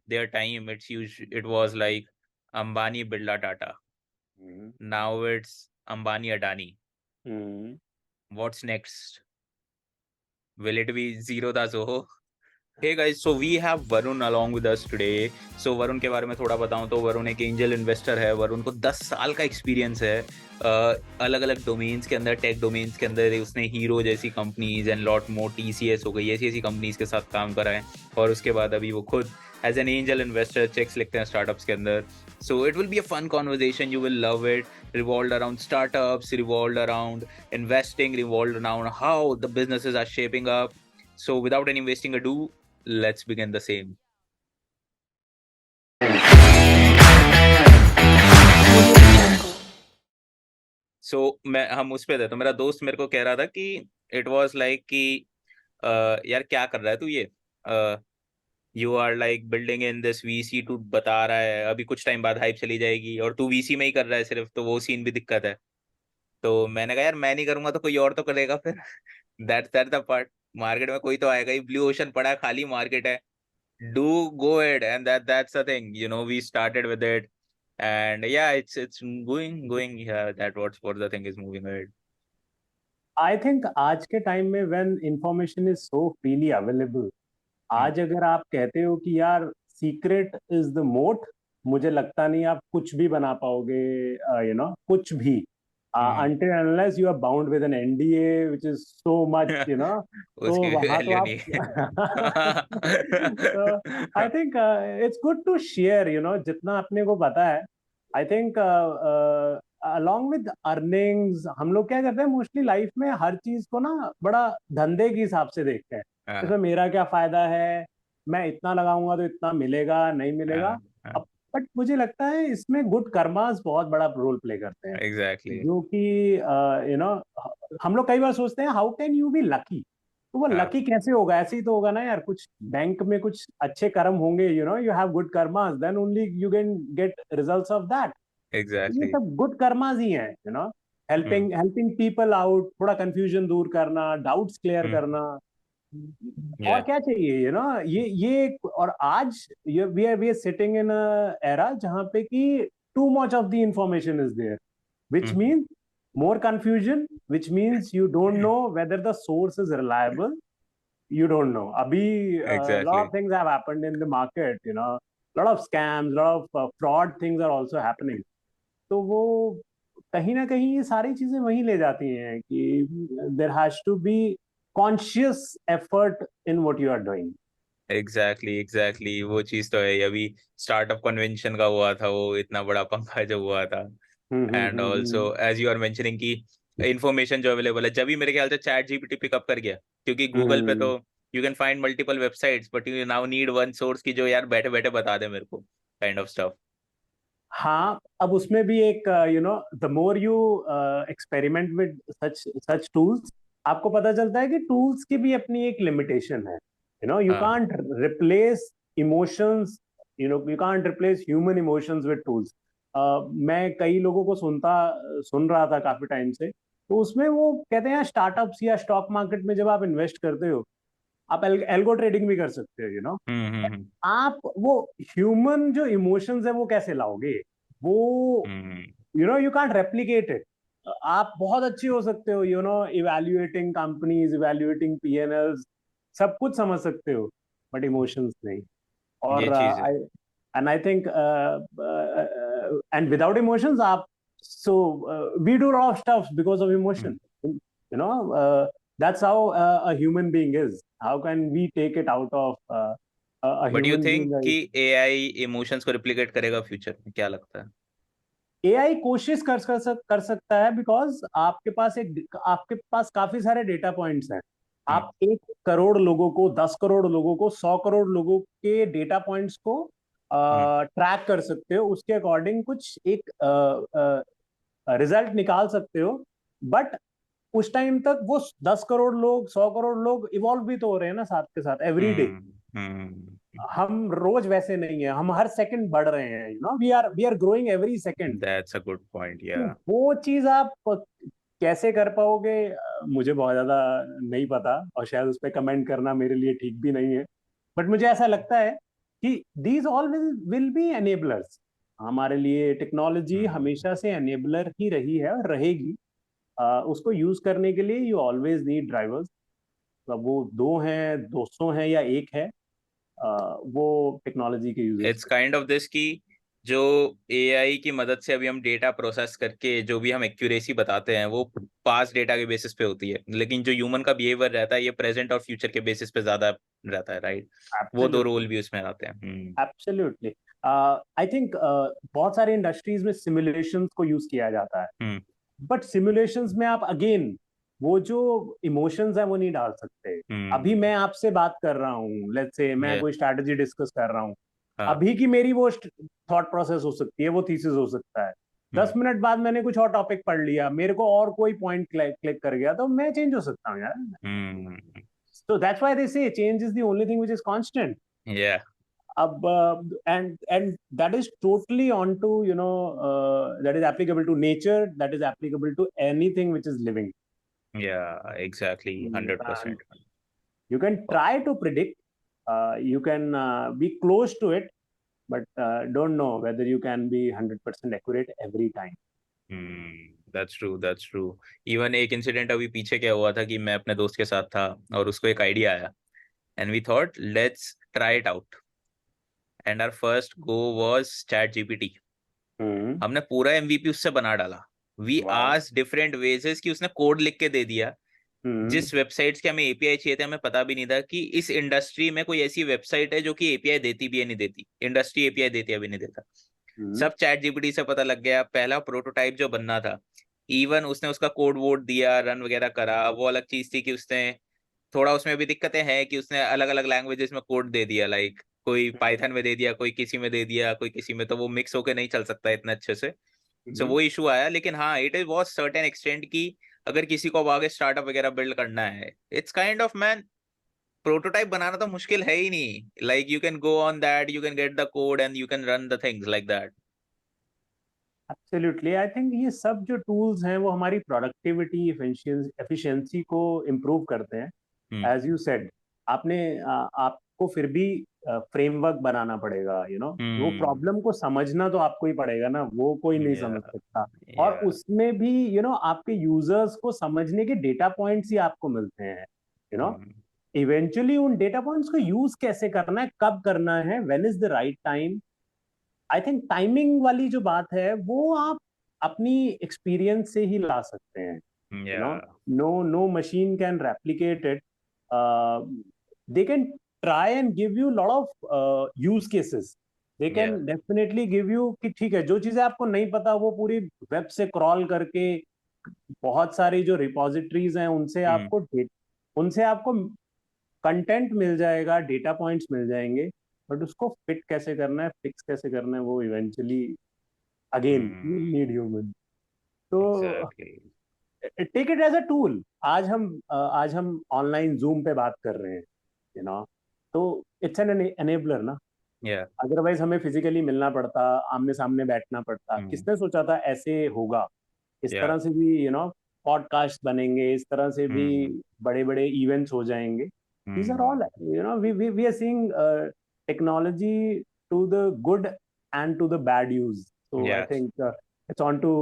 their time, it was like Ambani, Birla, Tata. Now it's Ambani, Adani. What's next? Will it be Zero Da Zoho? Hey guys, so we have Varun along with us today. So Varun के बारे में थोड़ा बताऊं तो वरुण एक angel investor है. वरुण को 10 साल का एक्सपीरियंस है अलग अलग डोमेन्स के अंदर, टेक डोमेन्स के अंदर. उसने हीरो जैसी companies and lot more, TCS हो गई, ऐसी ऐसी कंपनीज के साथ काम करा है. और उसके बाद अभी वो खुद as an angel investor checks लिखते हैं स्टार्टअप्स के अंदर. So it will be a fun conversation. You will love it. Revolved around startups, revolved around investing, revolved around how the businesses are shaping up. So without any wasting ado, let's begin the same. So हम उस पे थे तो मेरा दोस्त मेरे को कह रहा था कि it was like कि यार क्या कर रहा है तू ये, you are like building in this VC, तू बता रहा है अभी कुछ टाइम बाद हाइप चली जाएगी और तू VC में ही कर रहा है सिर्फ, तो वो सीन भी दिक्कत है. तो मैंने कहा यार मैं नहीं करूंगा तो कोई और तो करेगा फिर. That the part. मार्केट में कोई तो आएगा ही, ब्लू ओशन पड़ा है, खाली मार्केट है. Do go ahead, and that's the thing. We started with it, and yeah, it's going. Yeah, what the thing is moving ahead. I think आज के टाइम में when information is so freely available, आज अगर आप कहते हो कि यार सीक्रेट इज द मोट, मुझे लगता नहीं आप कुछ भी बना पाओगे, कुछ भी, until and unless you are bound with an NDA which is so much, तो उसकी वहां तो वैल्यू आप नहीं है. तो I think it's good to share, जितना अपने को पता है. I think along with earnings हम लोग क्या करते हैं मोस्टली लाइफ में, हर चीज को ना बड़ा धंधे के हिसाब से देखते हैं. इसमें मेरा क्या फायदा है, मैं इतना लगाऊंगा तो इतना मिलेगा, नहीं मिलेगा. बट मुझे लगता है इसमें गुड कर्मास बहुत बड़ा रोल प्ले करते हैं. एग्जैक्टली. जो कि हम लोग कई बार सोचते हैं how can you be lucky. तो वो लकी कैसे होगा, ऐसे ही तो होगा ना यार, कुछ बैंक में कुछ अच्छे कर्म होंगे, you have good karmas, then only you can get results of that. ये एग्जैक्टली. सब गुड कर्मास ही हैं, हेल्पिंग हेल्पिंग पीपल आउट, थोड़ा कंफ्यूजन दूर करना, डाउट्स क्लियर करना. और क्या चाहिए, ये और आज we are sitting in era जहां पे कि too much of the information is there, which means more confusion, which means you don't know whether the source is reliable. You don't know. Abhi, a lot of things have happened in the market, a lot of scams, a lot of fraud things are also happening. तो वो कहीं ना कहीं ये सारी चीजें वहीं ले जाती हैं कि there has to be conscious effort in what you are doing. Exactly. वो चीज तो है. अभी स्टार्टअप कन्वेंशन का हुआ था, वो इतना बड़ा पंखा जो हुआ था. And also as you are mentioning की इंफॉर्मेशन जो अवेलेबल है, जब भी मेरे ख्याल से चैट GPT पिकअप कर गया, क्योंकि गूगल पे तो you can find multiple websites but you now need one source की जो यार बैठे बैठे बता दे मेरे को, काइंड ऑफ स्टफ. हाँ, अब उसमें भी एक, the more you experiment with such such tools, आपको पता चलता है कि टूल्स की भी अपनी एक लिमिटेशन है. You can't replace emotions, you can't replace human emotions with tools. मैं कई लोगों को सुन रहा था काफी टाइम से, तो उसमें वो कहते हैं स्टार्टअप्स या स्टॉक मार्केट में जब आप इन्वेस्ट करते हो, आप एल्गो ट्रेडिंग भी कर सकते हो, आप वो ह्यूमन जो इमोशंस है वो कैसे लाओगे, वो यू कांट रेप्लिकेट इट. आप बहुत अच्छे हो सकते हो, इवैल्यूएटिंग कंपनीज, इवैल्यूएटिंग P&Ls, सब कुछ समझ सकते हो, बट इमोशंस नहीं. और ये चीज है. And I think and without emotions आप, so we do a lot of stuff because of emotion. That's how a human being is. How can we take it out of a but you human think being? कि AI emotions को replicate करेगा future में, क्या लगता है? AI कोशिश कर सकता है, बिकॉज आपके पास काफी सारे डेटा पॉइंट्स हैं. आप 1 करोड़ लोगों को, 10 करोड़ लोगों को, 100 करोड़ लोगों के डेटा पॉइंट्स को ट्रैक कर सकते हो, उसके अकॉर्डिंग कुछ एक रिजल्ट निकाल सकते हो. बट उस टाइम तक वो 10 करोड़ लोग, 100 करोड़ लोग इवॉल्व भी तो हो रहे हैं ना साथ के साथ, एवरी डे. हम रोज वैसे नहीं है, हम हर सेकंड बढ़ रहे हैं, we are growing every second. That's a good point. या वो चीज आप कैसे कर पाओगे, मुझे बहुत ज्यादा नहीं पता, और शायद उस पर कमेंट करना मेरे लिए ठीक भी नहीं है. बट मुझे ऐसा लगता है कि these all will be enablers. हमारे लिए टेक्नोलॉजी हमेशा से एनेबलर ही रही है और रहेगी. उसको यूज करने के लिए यू ऑलवेज नीड ड्राइवर्स. अब वो 2 हैं, 200 हैं या 1 है, वो टेक्नोलॉजी के users. It's kind of this की जो एआई की मदद से अभी हम डेटा प्रोसेस करके जो भी हम एक्यूरेसी बताते हैं वो पास डेटा के बेसिस पे होती है, लेकिन जो ह्यूमन का बिहेवियर रहता है ये प्रेजेंट और फ्यूचर के बेसिस पे ज्यादा रहता है, राइट? वो 2 रोल भी उसमें आते हैं. एब्सोल्युटली. आई थिंक बहुत सारे इंडस्ट्रीज में सिमुलेशंस को यूज किया जाता है, बट सिमुलेशंस में आप अगेन वो जो इमोशंस है वो नहीं डाल सकते. अभी मैं आपसे बात कर रहा हूँ, लेट्स से मैं कोई स्ट्रैटेजी डिस्कस कर रहा हूँ, अभी की मेरी वो थॉट प्रोसेस हो सकती है, वो थीसिस हो सकता है. 10 मिनट बाद मैंने कुछ और टॉपिक पढ़ लिया, मेरे को और कोई पॉइंट क्लिक कर गया, तो मैं चेंज हो सकता हूँ यार. So that's why they say change is the only thing which is constant. Yeah. And that is totally onto, that is applicable to nature, that is applicable to anything which is living. Yeah, exactly. 100%. You can try to predict, you can be close to it, but don't know whether you can be 100% accurate every time. That's true, that's true. Even एक incident अभी पीछे क्या हुआ था कि मैं अपने दोस्त के साथ था और उसको एक आइडिया आया and we thought let's try it out, and our first go was ChatGPT. हमने पूरा MVP उससे बना डाला. We asked different ways कि उसने कोड लिख के दे दिया. जिस वेबसाइट्स के हमें एपीआई चाहिए थे हमें पता भी नहीं था कि इस इंडस्ट्री में कोई ऐसी वेबसाइट है जो कि एपीआई देती भी है नहीं देती, इंडस्ट्री एपीआई देती है भी नहीं देता. सब चैट जीपीटी से पता लग गया. पहला प्रोटोटाइप जो बनना था, इवन उसने उसका कोड वोड दिया, रन वगैरह करा. वो अलग चीज थी कि उसने थोड़ा उसमें भी दिक्कतें हैं कि उसने अलग अलग लैंग्वेजेस में कोड दे दिया, लाइक कोई पाइथन में दे दिया, कोई किसी में दे दिया, कोई किसी में, तो वो मिक्स होकर नहीं चल सकता इतना अच्छे से. सो वो इशू आया. लेकिन हाँ, it is was certain extent की अगर किसी को अब आगे स्टार्टअप वगैरह बिल्ड करना है, it's kind of man prototype बनाना तो मुश्किल है ही नहीं. Like you can go on that, you can get the code and you can run the things like that. Absolutely. I think ये सब जो टूल्स हैं वो हमारी प्रोडक्टिविटी, एफिशिएंसी को इम्प्रूव करते हैं. एज यू सेड, आपको फिर भी फ्रेमवर्क बनाना पड़ेगा, वो प्रॉब्लम को समझना तो आपको ही पड़ेगा ना, वो कोई नहीं समझ सकता. और उसमें भी आपके यूजर्स को समझने के डेटा पॉइंट्स ही आपको मिलते हैं. इवेंचुअली उन डेटा पॉइंट्स को यूज कैसे करना है, कब करना है, when is the right time. I think timing वाली जो बात है वो आप अपनी एक्सपीरियंस से ही ला सकते हैं. No machine can replicate it. They can try and give you a lot of use cases. They can definitely give you कि ठीक है, जो चीजें आपको नहीं पता वो पूरी वेब से क्रॉल करके बहुत सारी जो रिपोजिटरीज हैं उनसे आपको कंटेंट मिल जाएगा, डेटा पॉइंट्स मिल जाएंगे, बट उसको फिट कैसे करना है, फिक्स कैसे करना है, वो eventually again you need human. तो take it as a tool. आज हम ऑनलाइन जूम पे बात कर रहे हैं, तो इट्स एन एनेबलर ना. अदरवाइज हमें फिजिकली मिलना पड़ता, आमने सामने बैठना पड़ता. किसने सोचा था ऐसे होगा? इस तरह से भी पॉडकास्ट बनेंगे, इस तरह से भी बड़े बड़े इवेंट्स हो जाएंगे. These are all, we are seeing technology to the good and to the bad use. So I think it's on to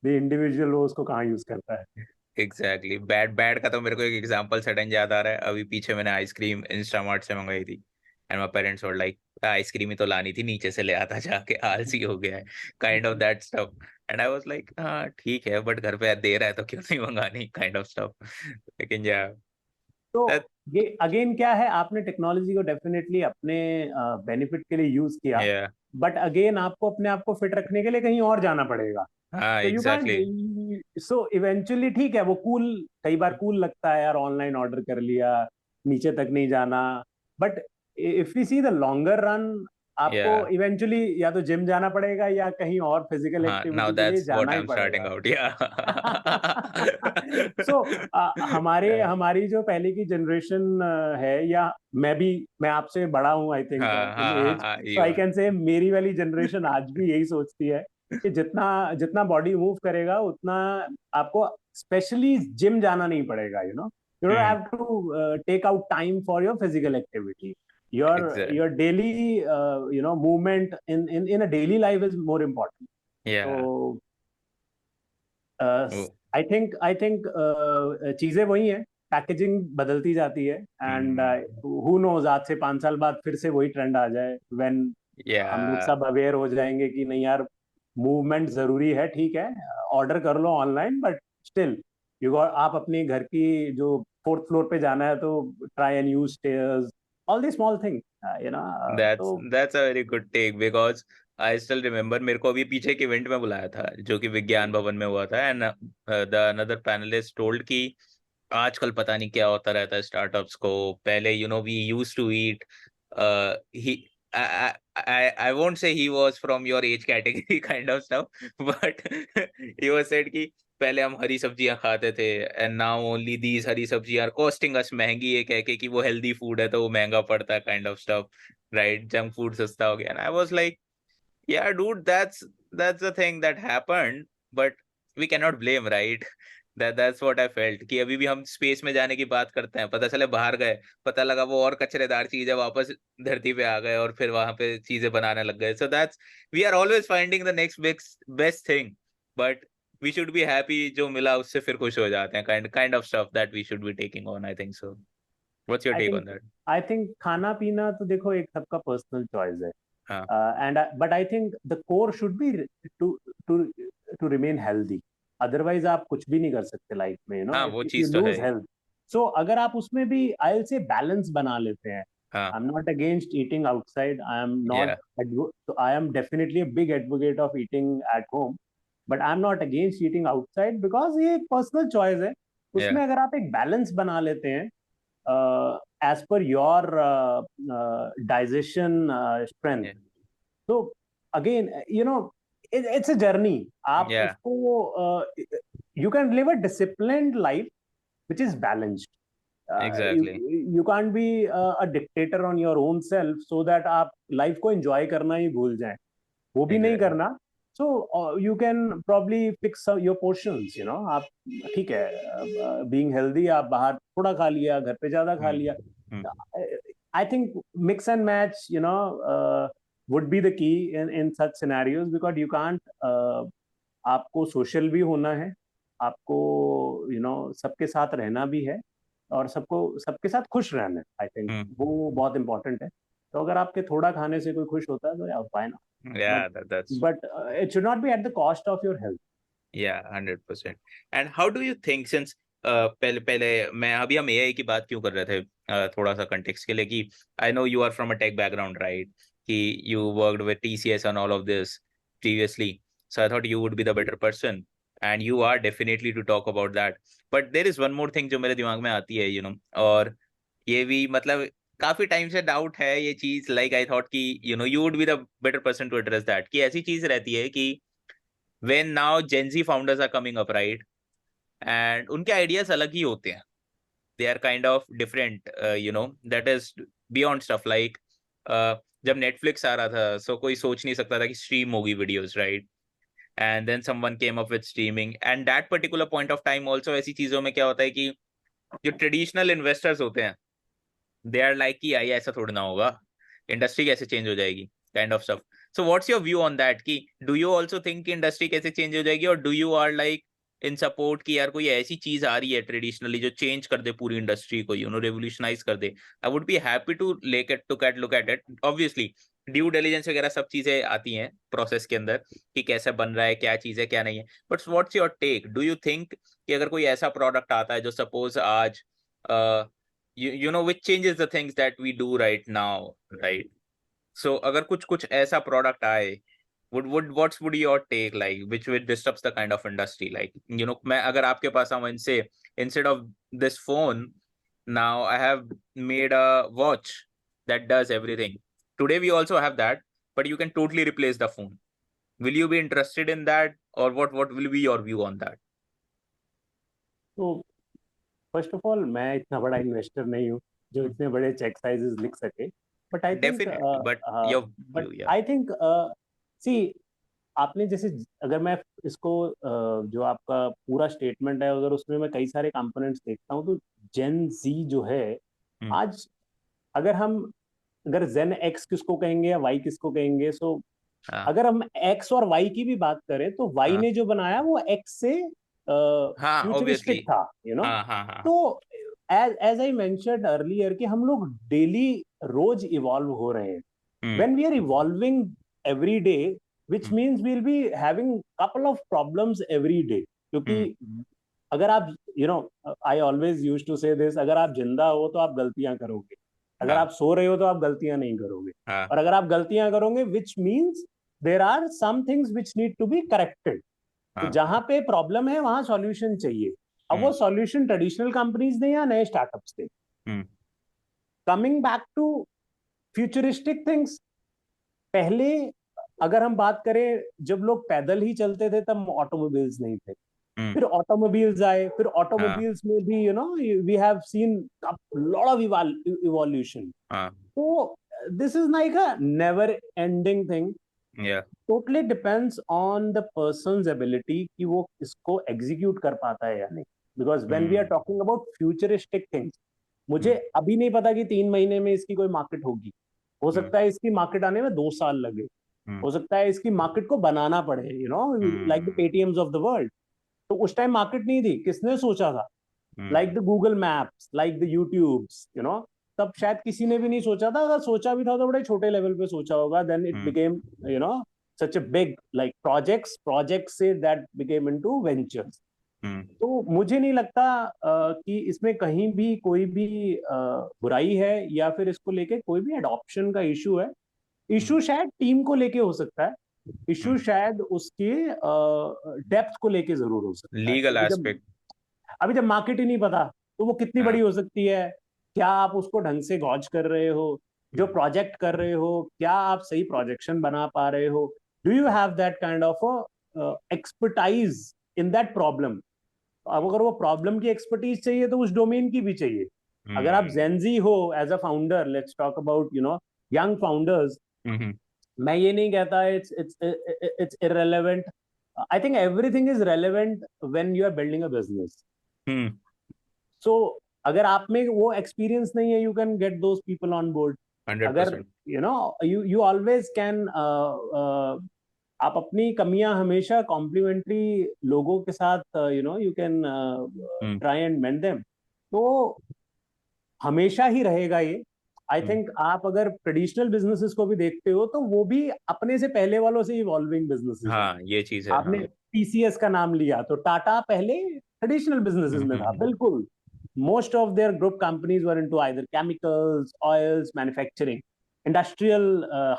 the individual वो उसको कहाँ यूज करता है. एग्जैक्टली. बैड का तो मेरे को एक एग्जांपल सडन याद आ रहा है. अभी पीछे मैंने आइसक्रीम इंस्टामार्ट से मंगाई थी and my parents were like ice cream ही तो लानी थी, नीचे से ले आता जाके, आलसी हो गया है, kind of that stuff. And I was like हाँ ठीक है, बट घर पे दे रहा है तो क्यों नहीं मंगानी, काइंड ऑफ स्टफ. लेकिन तो ये अगेन क्या है, आपने टेक्नोलॉजी को डेफिनेटली अपने बेनिफिट के लिए यूज किया, बट अगेन आपको अपने आप को फिट रखने के लिए कहीं और जाना पड़ेगा. तो यू कैन, सो इवेंचुअली ठीक है, वो कई बार कूल लगता है यार, ऑनलाइन ऑर्डर कर लिया, नीचे तक नहीं जाना. But if we see the longer run, आपको इवेंचुअली या तो जिम जाना पड़ेगा या कहीं और फिजिकल एक्टिविटी के लिए जाना ही पड़ेगा. सो हमारी जो पहले की जनरेशन है, या मैं आपसे बड़ा हूं I think in age, so I can say मेरी वाली जनरेशन आज भी यही सोचती है कि जितना बॉडी मूव करेगा उतना आपको स्पेशली जिम जाना नहीं पड़ेगा. You don't have to take out time for your physical activity. Exactly. your daily movement in a daily life is more important. Yeah. So Oh. I think चीजें वही हैं, packaging बदलती जाती है, एंड हु नोज आज से 5 साल बाद फिर से वही ट्रेंड आ जाए, व्हेन हम लोग Yeah. सब अवेयर हो जाएंगे कि नहीं यार, मूवमेंट जरूरी है, ठीक है, ऑर्डर कर लो ऑनलाइन, बट स्टिल आप अपने घर की जो 4th फ्लोर पे जाना है तो try and use stairs, all the small thing, That's तो that's a very good take because I still remember मेरे को अभी पीछे एक इवेंट में बुलाया था जो कि विज्ञान भवन में हुआ था and the another panelist told कि आजकल पता नहीं क्या होता रहता है स्टार्टअप्स को। पहले वी यूज टू ईट ही I won't say he was from your age category kind of stuff, but he was said कि पहले हम हरी सब्जियां खाते थे एंड नाउ ओनली दीज हरी सब्जियां आर कॉस्टिंग अस महंगी है, कह के कि वो हेल्दी फूड है तो वो महंगा पड़ता है kind of stuff, right? Junk food सस्ता हो गया and I was like yeah dude, that's the thing that happened, but we cannot blame, right? That's what I felt कि अभी भी हम स्पेस में जाने की बात करते हैं, पता चले बाहर गए, पता लगा वो और कचरेदार चीज है, वापस धरती पे आ गए और फिर वहां पे चीजें बनाने लग गए। So that's we are always finding the next best thing, but we should be happy, जो मिला उससे फिर खुश हो जाते हैं, kind of stuff that we should be taking on, I think so. What's your I take think on that? I think खाना पीना तो देखो एक सबका पर्सनल चॉइस है, हाँ and but I think the core should be to to to remain healthy. Otherwise आप कुछ भी नहीं कर सकते लाइफ में, हाँ, वो if you चीज तो है lose ही। health. So अगर आप उसमें भी I'll say balance बना लेते हैं. हाँ। I'm not against eating outside. I am not Yeah. so I am definitely a big advocate of eating at home, but I'm not against eating outside because ये एक personal choice है. Yeah. उसमें अगर आप एक balance बना लेते हैं as per your digestion strength. Yeah. तो अगेन it's a journey. आप Yeah. उसको you can live a disciplined life which is balanced. You Exactly. you can't be a dictator on your own self so that आप life को enjoy करना ही भूल जाएं, वो भी नहीं Exactly. करना. So you can probably fix your portions, आप ठीक है, being healthy आप बाहर थोड़ा खा लिया, घर पे ज्यादा खा लिया. Hmm. I think mix and match, would be the key in such scenarios because you can't आपको सोशल भी होना है, आपको सबके साथ रहना भी है, और सबके साथ खुश रहना है. I think Hmm. वो बहुत इंपॉर्टेंट है. तो अगर आपके थोड़ा खाने से कोई खुश होता है तो या fine, Yeah, but that's it should not be at the cost of your health. yeah, 100%. And how do you think since पहले पहले मैं अभी हम एआई की बात क्यों कर रहे थे, थोड़ा सा कंटेक्स्ट के लिए कि I know you are from a tech background, right? कि you worked with TCS and all of this previously, so I thought you would be the better person and you are definitely to talk about that. But there is one more thing जो मेरे दिमाग में आती है, और ये भी मतलब काफी टाइम से डाउट है ये चीज, लाइक आई थॉट कि you would be the better person to address that, कि ऐसी चीज रहती है कि when now Gen Z founders are coming up, right? And उनके आइडियाज अलग ही होते हैं, they are kind of different, that is beyond stuff like जब Netflix आ रहा था so कोई सोच नहीं सकता था कि स्ट्रीम होगी videos, right? And then someone came up with streaming and that particular point of time also ऐसी चीजों में क्या होता है कि जो ट्रेडिशनल इन्वेस्टर्स होते हैं दे आर लाइक कि आई ऐसा थोड़ा ना होगा, इंडस्ट्री कैसे चेंज हो जाएगी, kind of stuff. So what's your view on that कि डू यू आल्सो थिंक कि इंडस्ट्री कैसे चेंज हो जाएगी, और do you are like in support कि यार कोई ऐसी चीज आ रही है ट्रेडिशनली जो चेंज कर दे पूरी इंडस्ट्री को, रेवोल्यूशनाइज कर दे? I would be happy to look at it. Obviously due diligence वगैरह सब चीजें आती हैं प्रोसेस के अंदर कि कैसे बन रहा है, क्या चीज है क्या नहीं है, but what's your take? Do you think कि अगर कोई ऐसा प्रोडक्ट आता है जो सपोज आज which changes the things that we do right now, right? So अगर कुछ ऐसा product आए, what would your take like which would disrupts the kind of industry, like मैं अगर आपके पास आऊँ इनसे, instead of this phone now I have made a watch that does everything. Today we also have that, but you can totally replace the phone. Will you be interested in that, or what will be your view on that? तो first of all मैं इतना बड़ा investor नहीं हूँ जो इतने बड़े check sizes लिख सके, but I think Definitely, but your but view, yeah. I think see आपने जैसे, अगर मैं इसको जो आपका पूरा स्टेटमेंट है अगर उसमें मैं कई सारे कंपोनेंट्स देखता हूँ तो जेन जी जो है आज, अगर हम अगर जेन एक्स किसको कहेंगे या वाई किसको कहेंगे, सो हाँ अगर हम एक्स और वाई की भी बात करें तो वाई हाँ ने जो बनाया वो एक्स से हाँ ऑब्वियसली। फ्यूचरिस्टिक था, हाँ हाँ हाँ। तो as as I mentioned earlier कि हम लोग डेली रोज इवॉल्व हो रहे हैं. हम्म when we are evolving every day, which hmm means we'll be having couple of problems every day. क्योंकि हम्म, अगर आप आई ऑलवेज यूज टू से दिस, अगर आप जिंदा हो तो आप गलतियां करोगे, अगर हाँ आप सो रहे हो तो आप गलतियां नहीं करोगे, हाँ और अगर आप गलतियां करोगे which means there are some things which need to be corrected. तो हाँ। जहां पे प्रॉब्लम है वहां सॉल्यूशन चाहिए. अब वो हम्म सॉल्यूशन ट्रेडिशनल कंपनीज ने या नए स्टार्टअप्स थे. Hmm coming back to futuristic things, पहले अगर हम बात करें जब लोग पैदल ही चलते थे तब ऑटोमोबाइल्स नहीं थे. हम्म, फिर ऑटोमोबाइल्स आए, फिर हाँ ऑटोमोबाइल्स में भी we have seen lot of evolution. हाँ तो this is like a never ending thing. या totally depends on the person's ability कि वो इसको एग्जीक्यूट कर पाता है या नहीं. Because when we are hmm talking about futuristic things, मुझे हम्म अभी नहीं पता कि 3 महीने में इसकी कोई मार्केट होगी. हो हम्म सकता है इसकी मार्केट आने में 2 साल लगे. हम्म हो सकता है इसकी मार्केट को बनाना पड़े, like the hmm Paytm's of the world. तो उस टाइम मार्केट नहीं थी, किसने सोचा था? Like hmm the Google maps, like the YouTubes, तब शायद किसी ने भी नहीं सोचा था. अगर सोचा भी था तो बड़े छोटे लेवल पे सोचा होगा. Then it hmm became you know such a big like projects से that became into ventures. Hmm तो मुझे नहीं लगता कि इसमें कहीं भी कोई भी बुराई है या फिर इसको लेके कोई भी एडॉप्शन का इशू है. हम्म इशू शायद टीम को लेके हो सकता है. इशू हम्म, शायद उसके डेप्थ को लेके जरूर हो सकता है, लीगल क्योंकि जब एस्पेक्ट। अभी जब मार्केट ही नहीं पता तो वो कितनी बड़ी हाँ हो सकती है. क्या आप उसको ढंग से गॉज कर रहे हो? जो हम्म प्रोजेक्ट कर रहे हो, क्या आप सही प्रोजेक्शन बना पा रहे हो? Do you have that kind of expertise in that problem? अब अगर वो प्रॉब्लम की एक्सपर्टीज चाहिए तो उस डोमेन की भी चाहिए. अगर आप हम्म जेनजी हो as a founder, let's talk about young founders, hmm मैं ये नहीं कहता it's irrelevant. I think everything is relevant when you are building a business. Hmm, so अगर आप में वो एक्सपीरियंस नहीं है, you can get those people on board. अगर 100%। यू ऑलवेज कैन, आप अपनी कमियां हमेशा कॉम्प्लीमेंट्री लोगों के साथ you can hmm try and mend them. तो हमेशा ही रहेगा ये. आई हम्म, थिंक आप अगर ट्रेडिशनल बिजनेसेस को भी देखते हो तो वो भी अपने से पहले वालों से इवॉल्विंग बिजनेसेस हैं. हाँ ये चीज है हाँ। आपने टीसीएस का नाम लिया तो टाटा पहले ट्रेडिशनल बिजनेसेस में था, हम्म बिल्कुल. Most of their group companies were into either chemicals, oils, manufacturing, industrial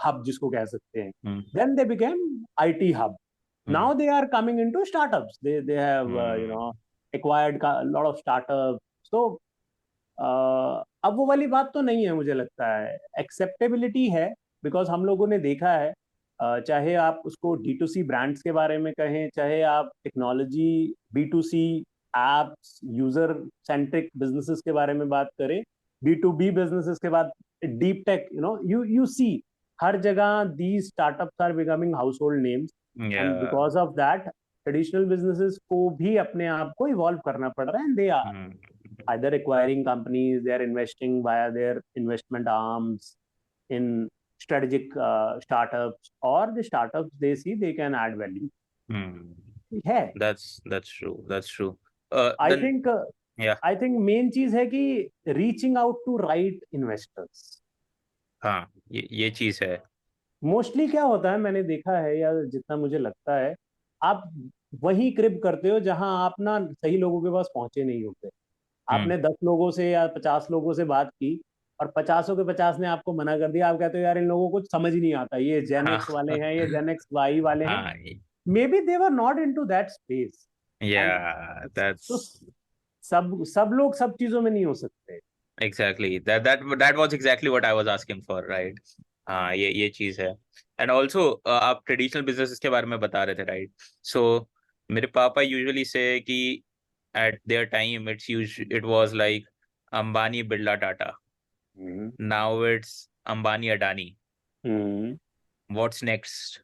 hub जिसको कह सकते हैं. Hmm then they became IT hub. Hmm now they are coming into startups. They have hmm acquired lot of startups. तो अब वो वाली बात तो नहीं है, मुझे लगता है एक्सेप्टेबिलिटी है. बिकॉज हम लोगों ने देखा है, चाहे आप उसको D2C ब्रांड्स के बारे में कहें, चाहे आप technology B2C apps user centric businesses के बारे में बात करें, B2B बिजनेसेस के बाद डीप टेक, यू सी हर जगह the startups are becoming household names. या and because of that traditional businesses को भी अपने आप को इवॉल्व करना पड़ रहा है. And they are hmm either acquiring companies, they are investing via their investment arms in strategic startups, or the startups they see they can add value. है. that's true, that's true। I then think yeah, I think main चीज है कि reaching out to right investors. हाँ ये चीज है। Mostly क्या होता है, मैंने देखा है या जितना मुझे लगता है, आप वही क्रिप करते हो जहां आप ना सही लोगों के पास पहुंचे नहीं होते. हम्म आपने 10 लोगों से या 50 लोगों से बात की और 50 के 50 ने आपको मना कर दिया. आप कहते हो यार इन लोगों को कुछ समझ ही नहीं आता, ये जेन हाँ एक्स वाले हैं, ये जेन एक्स वाई वाले हैं. हाँ may be they were not into that space. And yeah, तो that's सब लोग सब चीजों में नहीं हो सकते. exactly that was exactly what I was asking for, right? हाँ ये चीज है। एंड ऑल्सो आप ट्रेडिशनल बिजनेसेस के बारे में बता रहे थे, राइट? सो मेरे पापा यूजुअली से कि at their time it was like Ambani, Birla, Tata. Now it's Ambani, Adani. What's next?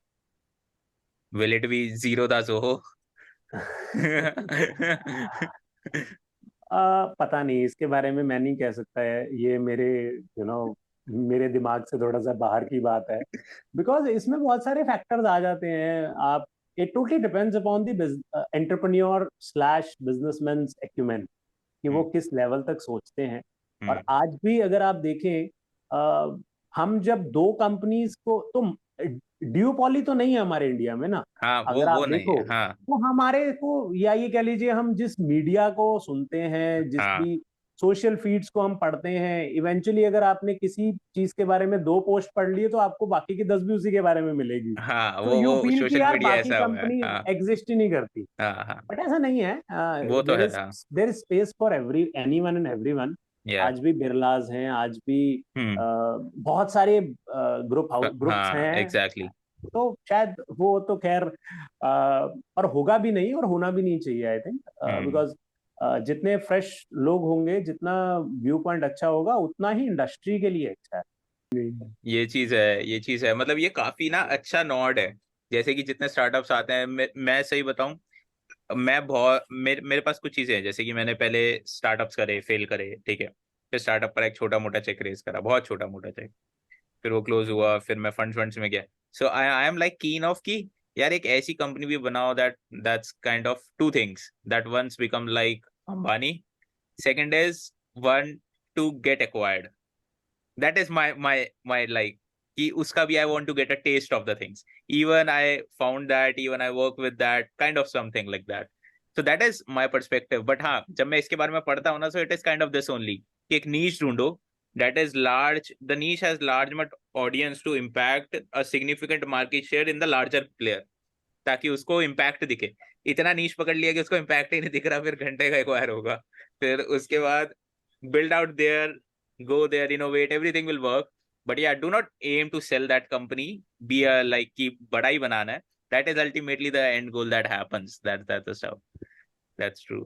Will it be Zero da Zoho? पता नहीं, इसके बारे में मैं नहीं कह सकता है. ये मेरे मेरे दिमाग से थोड़ा सा बाहर की बात है, बिकॉज इसमें बहुत सारे फैक्टर्स आ जाते हैं। आप, it totally depends upon the entrepreneur slash businessman acumen, कि वो किस लेवल तक सोचते हैं। और आज भी अगर आप देखें, हम जब दो कंपनीज को, तो ड्यूपॉली तो नहीं है हमारे इंडिया में ना। हाँ, अगर आप वो नहीं देखो, है। हाँ तो हमारे को, या ये कह लीजिए, हम जिस मीडिया को सुनते हैं, जिस हाँ भी सोशल फीड्स को हम पढ़ते हैं, इवेंचुअली अगर आपने किसी चीज के बारे में 2 पोस्ट पढ़ लिए, तो आपको बाकी की 10 भी उसी के बारे में मिलेगी। हाँ, तो यू वो फील कि सोशल यार मीडिया बाकी ऐसा हुआ है। कंपनी हाँ एग्जिस्ट ही नहीं करती। हाँ हाँ, बट ऐसा नहीं है। वो तो देर है। इज हाँ, there is space for anyone and everyone. या आज भी बिरलाज हैं, आज भी हम्म बहुत सारे ग्रुप्स हाँ, हैं। एग्जैक्टली। तो शायद वो तो खैर, और होगा भी नहीं और होना भी नहीं चाहिए, आई थिंक। हम्म बिकॉज जितने फ्रेश लोग होंगे, जितना व्यू पॉइंट अच्छा होगा, उतना ही इंडस्ट्री के लिए अच्छा है। ये चीज है, मतलब ये काफी ना अच्छा नॉड है। जैसे कि जितने स्टार्टअप्स आते हैं, मैं सही बताऊं, मैं बहुत मेरे पास कुछ चीजें हैं। जैसे कि मैंने पहले स्टार्टअप्स करे, फेल करे, ठीक है। फिर स्टार्टअप पर एक छोटा मोटा चेक रेस करा, बहुत छोटा मोटा चेक। फिर वो क्लोज हुआ, फिर मैं फंड्स में गया। So I am like keen of की यार एक ऐसी कंपनी भी बनाओ that's kind of two things that once become like Ambani. Second is one to get acquired. That is my like कि उसका भी I want to get a test of the things. Even I found that, even I work with that kind of something like that. So that is my perspective. But हाँ, जब मैं इसके बारे में पढ़ता हूँ ना, so it is kind of this only कि एक नीश ढूंढो that is large, the niche has large enough audience to impact a significant market share in the larger player, ताकि उसको इम्पैक्ट दिखे। इतना नीश पकड़ लिया कि उसको इम्पैक्ट ही नहीं दिख रहा, फिर घंटे का एक्वायर होगा। फिर उसके बाद build out there, go there, innovate, everything will work. But yeah, do not aim to sell that company, be a like कि बड़ा ही बनाना है। That is ultimately the end goal that happens. That's the stuff. That's true.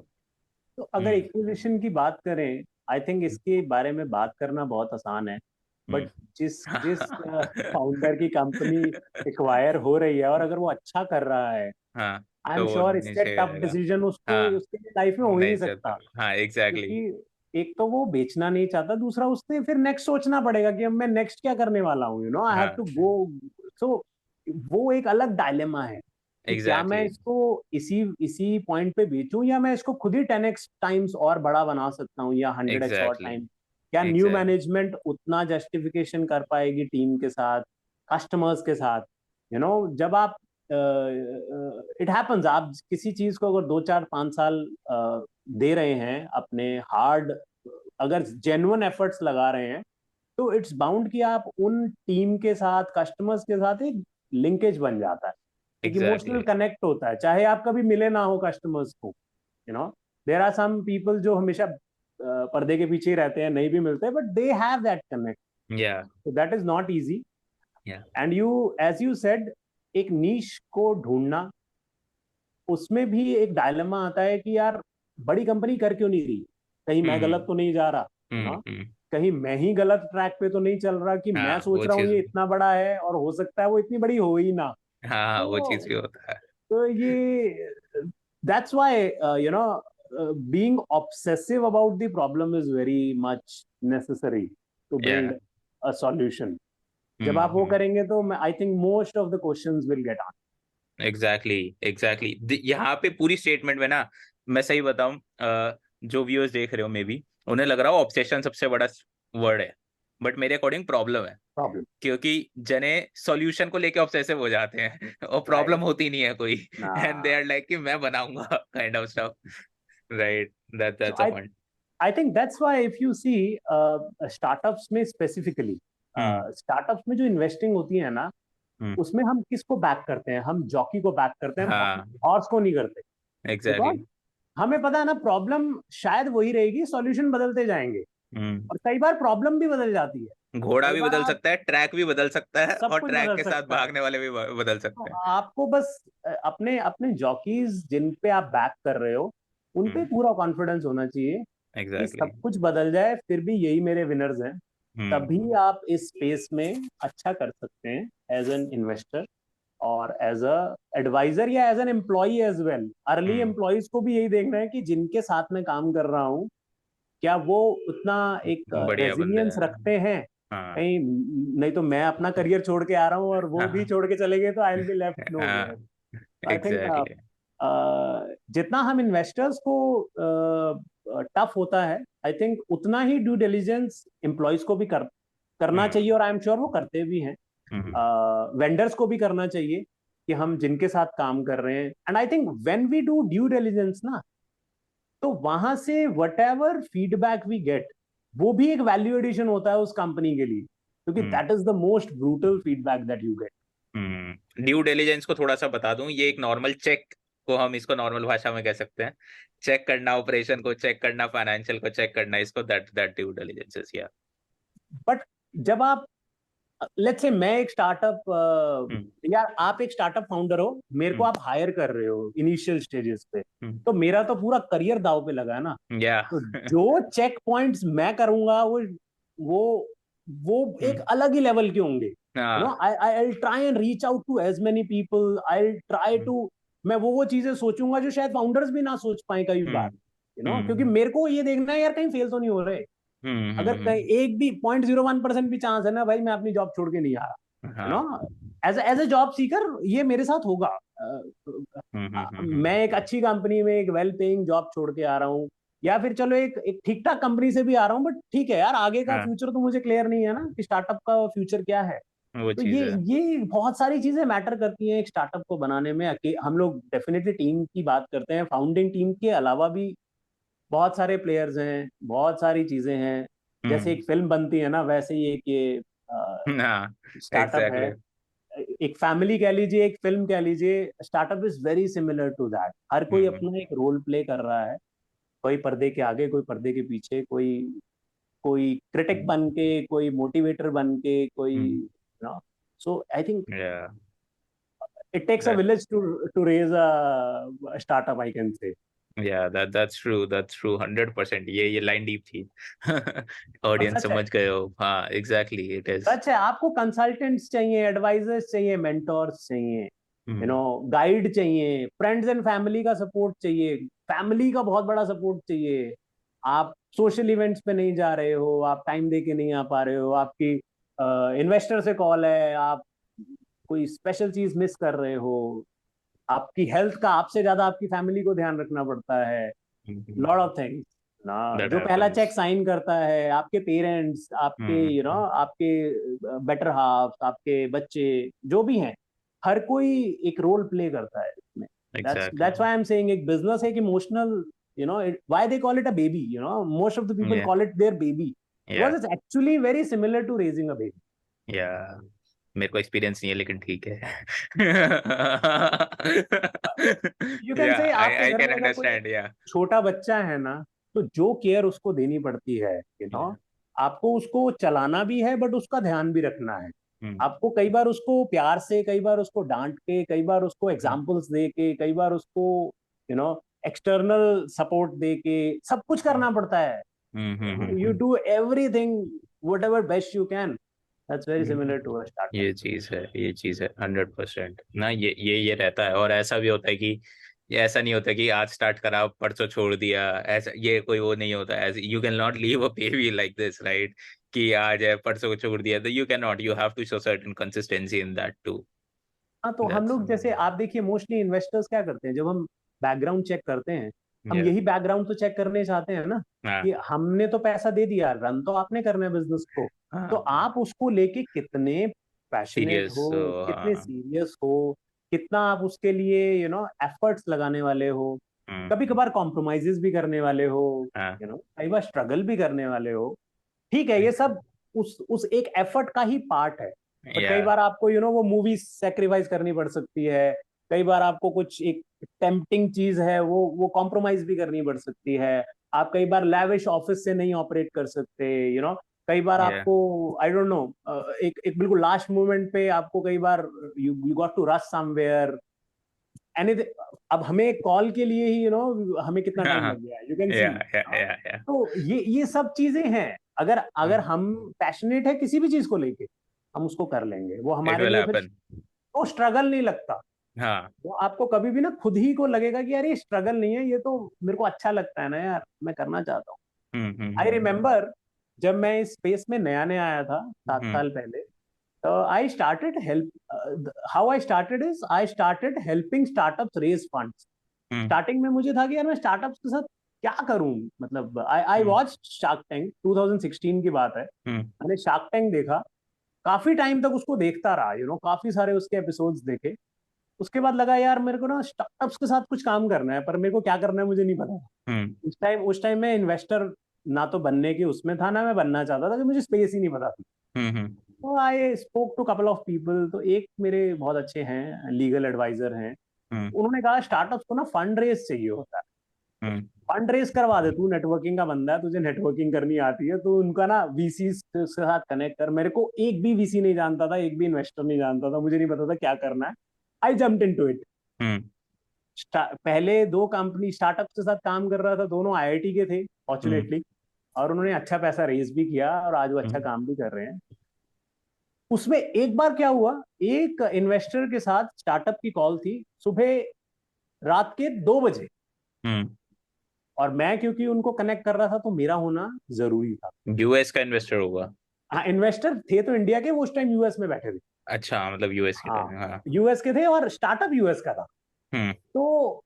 तो अगर Hmm. Acquisition की बात करें, I think इसके बारे में बात करना बहुत आसान है। Hmm. बट जिस जिस फाउंडर की कंपनी एक्वायर हो रही है, और अगर वो अच्छा कर रहा है, हाँ, आई एम तो वो श्योर इससे नीचे टफ आएगा। डिसीजन उसको हाँ, उसके लाइफ में हो ही नहीं नहीं चलता। सकता। हाँ, एग्जैक्टली। क्योंकि एक तो वो बेचना नहीं चाहता, दूसरा उसने फिर नेक्स्ट सोचना पड़ेगा कि अब मैं नेक्स्ट क्या करने वाला हूँ, आई हैव हाँ, टू गो। सो वो एक अलग डायलेमा है कि क्या मैं एग्जैक्टली। इसको इसी इसी पॉइंट पे बेचूं, या मैं इसको खुद ही 10x टाइम्स और बड़ा बना सकता हूँ, या 100x और एग्जैक्टली। टाइम। क्या न्यू एग्जैक्टली। मैनेजमेंट उतना जस्टिफिकेशन कर पाएगी टीम के साथ, कस्टमर्स के साथ? जब आप, इट हैपेंस, आप किसी चीज को अगर 2 4 5 साल दे रहे हैं अपने हार्ड, अगर जेन्युइन एफर्ट्स लगा रहे हैं, तो इट्स बाउंड कि आप उन टीम के साथ, कस्टमर्स के साथ एक लिंकेज बन जाता है, एक इमोशनल एग्जैक्टली। कनेक्ट होता है, चाहे आप कभी मिले ना हो कस्टमर्स को। You know there are some people जो हमेशा पर्दे के पीछे ही रहते हैं, नहीं भी मिलते, but they have that connect. या so that is not easy. या and you as you said, एक नीश को ढूंढना, उसमें भी एक डायलेमा आता है कि यार बड़ी कंपनी कर क्यों नहीं रही, कहीं मैं गलत हम्म तो नहीं जा रहा, हम्म। कहीं मैं ही गलत ट्रैक पे तो नहीं चल रहा, कि मैं हाँ, सोच वो रहा हूँ चीज। ये इतना बड़ा है और हो सकता है वो इतनी बड़ी हो ही ना। हाँ हाँ, वो चीज तो भी होता है। तो ये, that's why being obsessive about the problem is very much necessary to या build a solution. जब आप वो हम्म। करेंगे तो I think most of the questions will get exactly exactly, यहाँ पे पूरी स्टेटमेंट में ना, मैं सही बताऊं, जो व्यूअर्स देख रहे हो मे बी उन्हें लग रहा हो ऑब्सेशन सबसे बड़ा वर्ड है। बट मेरे अकॉर्डिंग प्रॉब्लम है। प्रॉब्लम। क्योंकि जने सॉल्यूशन को लेके ऑब्सेसिव हो जाते हैं और प्रॉब्लम राइट होती नहीं है कोई। ना। एंड दे आर लाइक कि मैं बनाऊंगा kind of stuff. Right, so that's a point. I think that's why if you see startups में स्पेसिफिकली, हम्म स्टार्टअप्स में जो इन्वेस्टिंग होती है ना, हम्म। उसमें हम किसको बैक करते हैं? हम जॉकी को बैक करते हैं, हाँ, हॉर्स को नहीं करते। एग्जैक्टली। बिकॉज हमें पता है ना, प्रॉब्लम शायद वही रहेगी, सॉल्यूशन बदलते जाएंगे, हम्म। और कई बार प्रॉब्लम भी बदल जाती है। घोड़ा कई भी बार बदल आप, सकता है, ट्रैक भी बदल सकता है, सब और कुछ ट्रैक बदल के साथ सकता है। भागने वाले भी बदल तो सकते हैं। आपको बस अपने अपने जॉकीज जिन पे आप बैक कर रहे हो, उन पे हम्म। पूरा कॉन्फिडेंस होना चाहिए कि एग्जैक्टली। सब कुछ बदल जाए, फिर भी यही मेरे विनर्स हैं। तभी हम्म आप इस स्पेस में अच्छा कर सकते हैं, एज एन इन्वेस्टर और एज अ एडवाइजर, या as an employ as well. Early hmm. Employees को भी यही देखना है कि जिनके साथ मैं काम कर रहा हूँ, क्या वो उतना एक बढ़िया बंदे रेजिलियंस हैं। रखते हैं, हाँ कहीं नहीं तो मैं अपना करियर छोड़ के आ रहा हूँ और वो भी हाँ छोड़ के चले गए तो I will be left nowhere. हाँ आई थिंक एग्जैक्टली। जितना हम इन्वेस्टर्स को टफ होता है, आई थिंक उतना ही ड्यू डिलिजेंस एम्प्लॉयज को भी करना चाहिए, और आई एम श्योर वो करते भी हैं। वेंडर्स को भी करना चाहिए कि हम जिनके साथ काम कर रहे हैं, and I think when we do due diligence ना, तो वहां से whatever feedback we get, वो भी एक वैल्यू एडिशन होता है उस कंपनी के लिए, क्योंकि that is the most brutal feedback that you get. Due diligence को थोड़ा सा बता दूं, ये एक नॉर्मल चेक को हम इसको नॉर्मल भाषा में कह सकते हैं। चेक करना, ऑपरेशन को चेक करना, फाइनेंशियल को चेक करना, इसको that that due diligence is. या बट जब आप, लेट्स से मैं एक स्टार्टअप, यार आप एक स्टार्टअप फाउंडर हो, मेरे को आप हायर कर रहे हो इनिशियल स्टेजेस पे, तो मेरा तो पूरा करियर दाव पे लगा है ना। या तो जो चेक पॉइंट्स मैं करूंगा वो वो एक अलग ही लेवल के होंगे। You know, I I try and reach out to as many people, I try to, मैं वो चीजें सोचूंगा जो शायद फाउंडर्स भी ना सोच पाए कई बार। यू नो, क्योंकि मेरे को ये देखना है यार कहीं फेल तो नहीं हो रहे। अगर कहीं एक भी 0.01% भी चांस है ना भाई, मैं अपनी जॉब छोड़ के नहीं आ रहा। You know, as a job seeker ये मेरे साथ होगा। मैं एक अच्छी कंपनी में एक वेल पेइंग जॉब छोड़ के आ रहा हूँ, या फिर चलो एक ठीक ठाक कंपनी से भी आ रहा हूँ, बट ठीक है यार, आगे का फ्यूचर तो मुझे क्लियर नहीं है ना कि स्टार्टअप का फ्यूचर क्या है। वो तो चीज है। ये बहुत सारी चीजें मैटर करती हैं एक स्टार्टअप को बनाने में। हम लोग डेफिनेटली टीम की बात करते हैं, फाउंडिंग टीम के अलावा भी बहुत सारे प्लेयर्स हैं, बहुत सारी चीजें हैं। जैसे एक फिल्म बनती है ना, वैसे ही एक ये हाँ स्टार्टअप है। एग्जैक्टली। एक फैमिली कह लीजिए, एक फिल्म कह लीजिए, startup is very similar to that. हर कोई अपना एक रोल प्ले कर रहा है, कोई पर्दे के आगे, कोई पर्दे के पीछे, कोई कोई क्रिटिक बन के, कोई मोटिवेटर बन के, कोई नो। So I think yeah it takes a village to raise a startup, I can say. Yeah that's true 100%। ये लाइन डीप थी। और ऑडियंस सच है, समझ गए हो। हाँ एग्जैक्टली इट इज। सच है, आपको कंसल्टेंट्स चाहिए, एडवाइजर्स चाहिए, मेंटोर्स चाहिए, यू नो, गाइड चाहिए, फ्रेंड्स एंड फैमिली का सपोर्ट चाहिए, फैमिली का बहुत बड़ा सपोर्ट चाहिए। आप सोशल इवेंट्स पे नहीं जा रहे हो, आप टाइम दे के नहीं आ पा रहे हो, आपकी इन्वेस्टर से कॉल है, आप कोई स्पेशल चीज मिस कर रहे हो, आपकी हेल्थ का आपसे ज्यादा आपकी फैमिली को ध्यान रखना पड़ता है, लॉट ऑफ थिंग्स ना। दैट जो पहला चेक हैपेंस। साइन करता है, आपके पेरेंट्स, आपके यू नो, आपके बेटर हाफ, आपके बच्चे, जो भी हैं, हर कोई एक रोल प्ले करता है इसमें। Exactly. That's why I am saying एक बिजनेस है कि emotional, you know, why they call it a baby, you know, most of the people yeah call it their baby, yeah because it's actually very similar to raising a baby. या मेरे को experience नहीं है लेकिन ठीक है। You can say आई आपके आई घर कैन में अगर कोई अंडरस्टैंड। या छोटा बच्चा है ना, तो जो केयर उसको देनी पड़ती है, यू नो, आपको उसको चलाना भी है बट उसका ध्यान भी रखना है। आपको कई बार उसको प्यार से, कई बार उसको डांट के, कई बार उसको एग्जाम्पल्स दे के, कई बार उसको यू नो एक्सटर्नल सपोर्ट दे के, सब कुछ करना पड़ता है। You do everything whatever best you can. That's very similar to a startup. ये चीज है 100% ना। ये रहता है। और ऐसा भी होता है कि ये ऐसा नहीं होता कि आज स्टार्ट करा परसों छोड़ दिया, ऐसा ये कोई वो नहीं होता। As you can not leave a baby like this, right? कि आज है परसों को छोड़ दिया, तो you can not, you have to show certain consistency in that too. हाँ, तो हम दैट्स लोग जैसे आप देखिए, मोस्टली इन्वेस्टर्स क्या करते हैं जब हम बैकग्राउंड चेक करते हैं, हम या यही बैकग्राउंड तो चेक करने चाहते हैं ना, हाँ कि हमने तो पैसा दे दिया, रन तो आपने करना है बिजनेस को, तो हाँ आप उसको लेके कितने पैशनेट सीरियस हो, कितने हाँ। सीरियस हो, कितना आप उसके लिए यू नो एफर्ट्स लगाने वाले हो, कभी हम्म, कभार कॉम्प्रोमाइजेस भी करने वाले हो, हाँ यू नो, कई बार स्ट्रगल भी करने वाले हो। ठीक है, ये सब उस एक एफर्ट का ही पार्ट है। बट या कई बार आपको यू नो वो मूवी सेक्रीफाइस करनी पड़ सकती है, कई बार आपको कुछ एक टेम्पटिंग चीज है वो कॉम्प्रोमाइज भी करनी पड़ सकती है। आप कई बार लैविश ऑफिस से नहीं ऑपरेट कर सकते, यू नो, कई बार या आपको आई डोंट नो, एक एक बिल्कुल लास्ट मोमेंट पे आपको कई बार you you got to rush somewhere anything. अब हमें कॉल के लिए ही यू नो हमें कितना टाइम हाँ लग गया, यू कैन सी। या तो ये सब चीजें हैं। अगर अगर इट हम पैशनेट है किसी भी चीज को लेके, हम उसको कर लेंगे, वो हमारे विल लिए फिर हैपन। तो स्ट्रगल नहीं लगता। हाँ वो आपको कभी भी ना खुद ही को लगेगा कि यार ये स्ट्रगल नहीं है, ये तो मेरे को अच्छा लगता है ना यार, मैं करना चाहता हूँ। आई हम्म। रिमेम्बर जब मैं इस स्पेस में नया नया आया था 7 साल पहले, तो I started help how I started is I started helping startups raise funds. Starting में मुझे था कि यार मैं स्टार्टअप्स के साथ क्या करूं, मतलब आई वॉच शार्क टैंक, 2016 की बात है। मैंने शार्क टैंक देखा, काफी टाइम तक उसको देखता रहा, काफी सारे उसके एपिसोड्स देखे। उसके बाद लगा यार मेरे को ना स्टार्टअप्स के साथ कुछ काम करना है, पर मेरे को क्या करना है मुझे नहीं पता। उस टाइम मैं इन्वेस्टर ना तो बनने की उसमें था, ना मैं बनना चाहता था, कि मुझे स्पेस ही नहीं पता थी। तो I spoke to couple of people. तो एक मेरे बहुत अच्छे हैं, लीगल एडवाइजर हैं, उन्होंने कहा स्टार्टअप्स को ना फंड रेज चाहिए होता है, फंड रेज करवा दे, तू नेटवर्किंग का बंदा है, तुझे नेटवर्किंग करनी आती है, तो उनका ना वीसी के साथ कनेक्ट कर। मेरे को एक भी वीसी नहीं जानता था, एक भी इन्वेस्टर नहीं जानता था, मुझे नहीं पता था क्या करना है। आई जम्प्ड इनटू इट। पहले 2 कंपनी स्टार्टअप के साथ काम कर रहा था, दोनों आईआईटी के थे फॉर्चुनेटली, और उन्होंने अच्छा पैसा रेज भी किया, और आज वो अच्छा काम भी कर रहे हैं। उसमें एक बार क्या हुआ, एक इन्वेस्टर के साथ स्टार्टअप की कॉल थी सुबह, रात के 2 बजे, और मैं क्योंकि उनको कनेक्ट कर रहा था तो मेरा होना जरूरी था। यूएस का इन्वेस्टर होगा? हाँ, इन्वेस्टर थे तो इंडिया के, वो उस टाइम यूएस में बैठे थे। अच्छा, मतलब यूएस के थे। हाँ, यूएस के थे, और स्टार्टअप यूएस का था। तो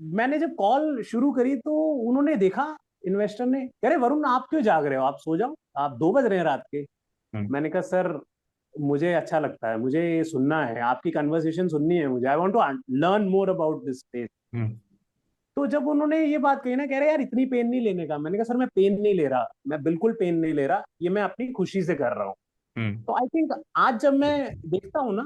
मैंने जब कॉल शुरू करी तो उन्होंने देखा, इन्वेस्टर ने, कह रहे वरुण आप क्यों जाग रहे हो, आप सो जाओ, आप 2 बज रहे हैं रात के। मैंने कहा सर मुझे अच्छा लगता है, मुझे ये सुनना है, आपकी कन्वर्सेशन सुननी है मुझे, I want to learn more about this space. तो जब उन्होंने ये बात कही ना, कह रहे यार इतनी पेन नहीं लेने का, मैंने कहा सर मैं पेन नहीं ले रहा, मैं बिल्कुल पेन नहीं ले रहा, ये मैं अपनी खुशी से कर रहा हूँ। तो आई थिंक आज जब मैं देखता हूँ ना,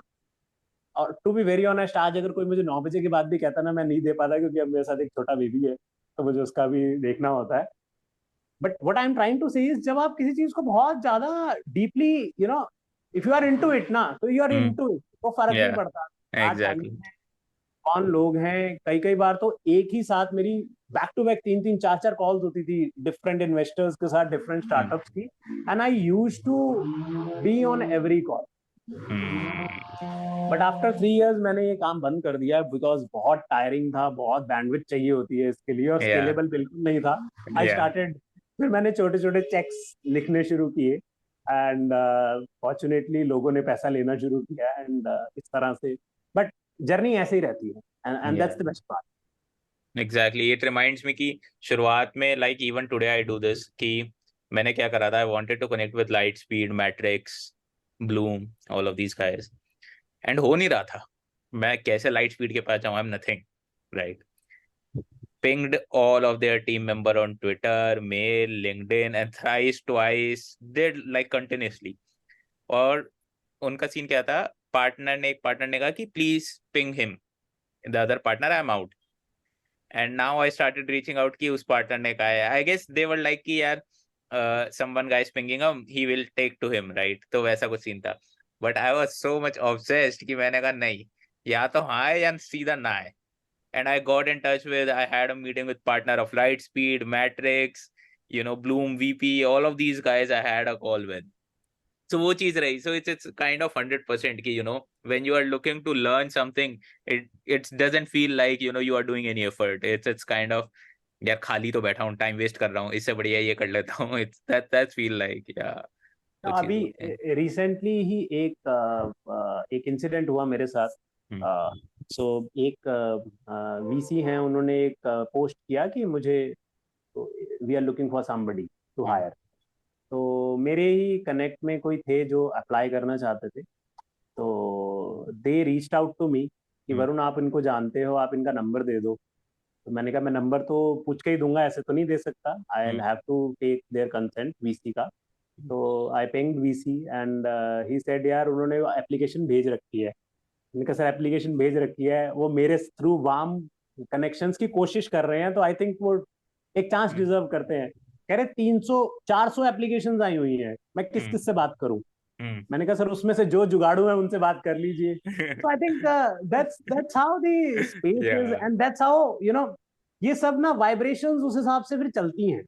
और टू बी वेरी ऑनेस्ट, आज अगर कोई मुझे 9 बजे के बाद भी कहता ना, मैं नहीं दे पाता, क्योंकि अब मेरे साथ एक छोटा बेबी है, तो मुझे उसका भी देखना होता है। But what I am trying to say is, जब आप किसी चीज को बहुत ज्यादा deeply, if you are into it ना, तो यू आर इनटू इट, तो फर्क नहीं पड़ता। आज एग्जैक्टली। कौन लोग हैं, कई कई बार तो एक ही साथ मेरी बैक टू बैक 3-3 4-4 कॉल्स होती थी डिफरेंट इन्वेस्टर्स के साथ, डिफरेंट स्टार्टअप्स की, and I used to be on every call. But after 3 years मैंने ये काम बंद कर दिया, बिकॉज बहुत टायरिंग था, बहुत बैंडविड्थ चाहिए होती है इसके लिए, और स्केलेबल बिल्कुल नहीं था। आई स्टार्टेड, फिर मैंने छोटे छोटे चेक्स लिखने शुरू किए, एंड फॉर्चुनेटली लोगों ने पैसा लेना शुरू किया, एंड इस तरह से। बट जर्नी ऐसे ही रहती है, and that's the best part. Exactly, it reminds me कि शुरुआत में, like even today I do this, कि मैंने क्या करा था, I wanted to connect with Lightspeed, Matrix, Blume, all of these guys, and हो नहीं रहा था। मैं कैसे लाइट स्पीड के पास जाऊं? I am nothing, right? Pinged all of their team member on Twitter, mail, LinkedIn, and thrice, twice, did like continuously. और उनका सीन क्या था, एक पार्टनर ने कहा कि please ping him, the other partner, I am out. And now I started reaching out कि उस पार्टनर ने कहा है, I guess they were like कि यार someone guys pinging him, he will take to him, right? तो वैसा कुछ सीन था। But I was so much obsessed कि मैंने कहा नहीं, या तो हाँ है या सीधा ना है। And I got in touch with, I had a meeting with partner of Lightspeed, Matrix, Bloom, VP, all of these guys I had a call with. So वो चीज रही. So it's kind of 100% कि, when you are looking to learn something, it doesn't feel like, you are doing any effort. It's kind of, यार खाली तो बैठा हूँ, time waste कर रहा हूँ, इससे बढ़िया ये कर लेता हूँ. It's that feel like, yeah. वो चीज अभी होती है. रिसेंटली ही एक इंसिडेंट हुआ मेरे साथ। सो एक वीसी हैं, उन्होंने एक पोस्ट किया कि मुझे, we are looking for somebody to hire. तो मेरे ही कनेक्ट में कोई थे जो अप्लाई करना चाहते थे, तो they reached out to me कि वरुण आप इनको जानते हो, आप इनका नंबर दे दो। तो मैंने कहा मैं नंबर तो पूछ के ही दूंगा, ऐसे तो नहीं दे सकता, I will have to take their consent, VC का। तो I pinged VC, and he said यार उन्होंने एप्लीकेशन भेज रखी है। मैंने कहा सर एप्लीकेशन भेज रखी है, वो मेरे थ्रू वार्म कनेक्शंस की कोशिश कर रहे हैं, तो आई थिंक वो एक चांस डिजर्व करते हैं। कह रहे 300-400 एप्लीकेशन आई हुई हैं, मैं किस किस से बात करूं। मैंने कहा सर उसमें से जो जुगाड़ू है उनसे बात कर लीजिए। तो I think that's how the space is, and that's how ये सब ना वाइब्रेशंस उस हिसाब से फिर चलती हैं।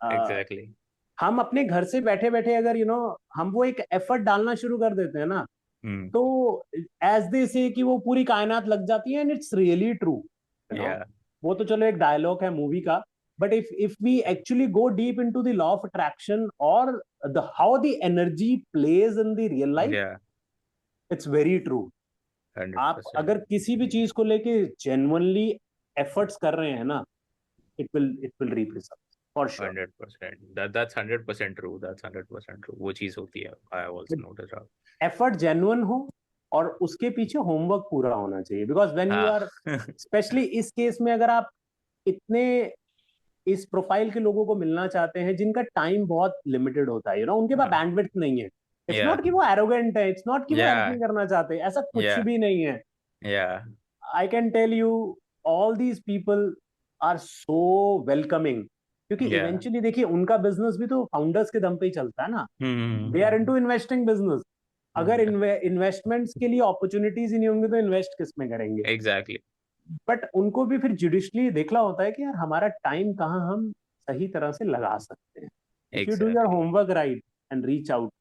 एग्जैक्टली। हम अपने घर से बैठे बैठे अगर हम वो एक एफर्ट डालना शुरू कर देते हैं ना, तो एज दे से कि वो पूरी कायनात लग जाती है, एंड इट्स रियली ट्रू। वो तो चलो एक डायलॉग है मूवी का, but if we actually go deep into the law of attraction or the how the energy plays in the real life, Yeah, it's very true. आप 100%. अगर किसी भी चीज को लेके genuinely efforts कर रहे हैं ना, it will reap results for sure. 100%. That's 100% true. That's 100% true. वो चीज होती है. I also noticed that. Effort genuine हो और उसके पीछे होमवर्क पूरा होना चाहिए, because when you are, especially इस केस में, अगर आप इतने इस प्रोफाइल के लोगों को मिलना चाहते हैं जिनका टाइम बहुत लिमिटेड होता है, उनके पास बैंडविड्थ नहीं है. इट्स Yeah, नॉट कि वो एरोगेंट है, इट्स नॉट कि वो हेल्प yeah, नहीं करना चाहते, ऐसा कुछ yeah, भी नहीं है. yeah, I can tell you, all these people are so welcoming, क्योंकि yeah. इवेंचुअली देखिए उनका बिजनेस भी तो फाउंडर्स के दम पे ही चलता है ना. They are into investing business. अगर इन्वेस्टमेंट्स के लिए अपॉर्चुनिटीज ही नहीं होंगे तो इन्वेस्ट किस में करेंगे. Exactly. बट उनको भी फिर जुडिशली देखना होता है कि यार हमारा टाइम कहाँ हम सही तरह से लगा सकते हैं. If you do your Exactly. Homework right and reach out,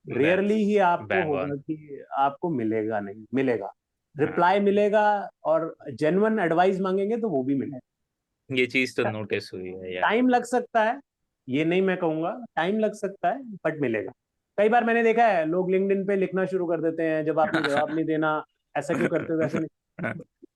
rarely he That's आपको bang होगा on. कि आपको मिलेगा, नहीं मिलेगा, हाँ, रिप्लाई मिलेगा, और जेन्युइन एडवाइस मांगेंगे तो वो भी मिलेगा. ये चीज तो नोटिस हुई है. या टाइम लग सकता है, ये नहीं मैं कहूंगा, टाइम लग सकता है, बट मिलेगा. कई बार मैंने देखा है लोग लिंक्डइन पे लिखना शुरू कर देते हैं, जब आपने जवाब नहीं देना, ऐसा क्यों करते हो, वैसे नहीं.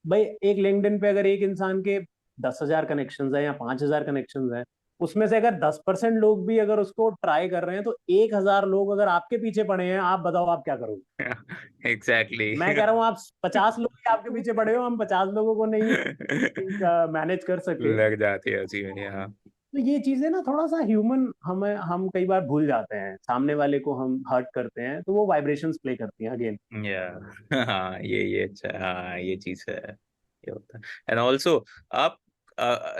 भाई एक लिंक्डइन पे अगर एक इंसान के 10,000 कनेक्शन है या 5,000 कनेक्शन है, उसमें से अगर 10% लोग भी अगर उसको ट्राई कर रहे हैं, तो 1,000 लोग अगर आपके पीछे पड़े हैं, आप बताओ आप क्या करोगे. एग्जैक्टली. मैं कह रहा हूँ आप 50 लोग ही आपके पीछे पड़े हो, हम 50 लोगों को नहीं मैनेज कर सके. लग जाती है उसी में. हाँ, तो ये चीजें ना थोड़ा सा ह्यूमन, हम कई बार भूल जाते हैं, सामने वाले को हम हर्ट करते हैं तो वो वाइब्रेशंस प्ले करती हैं अगेन. या हाँ, ये अच्छा. हाँ, ये चीज है, ये होता है. एंड ऑल्सो आप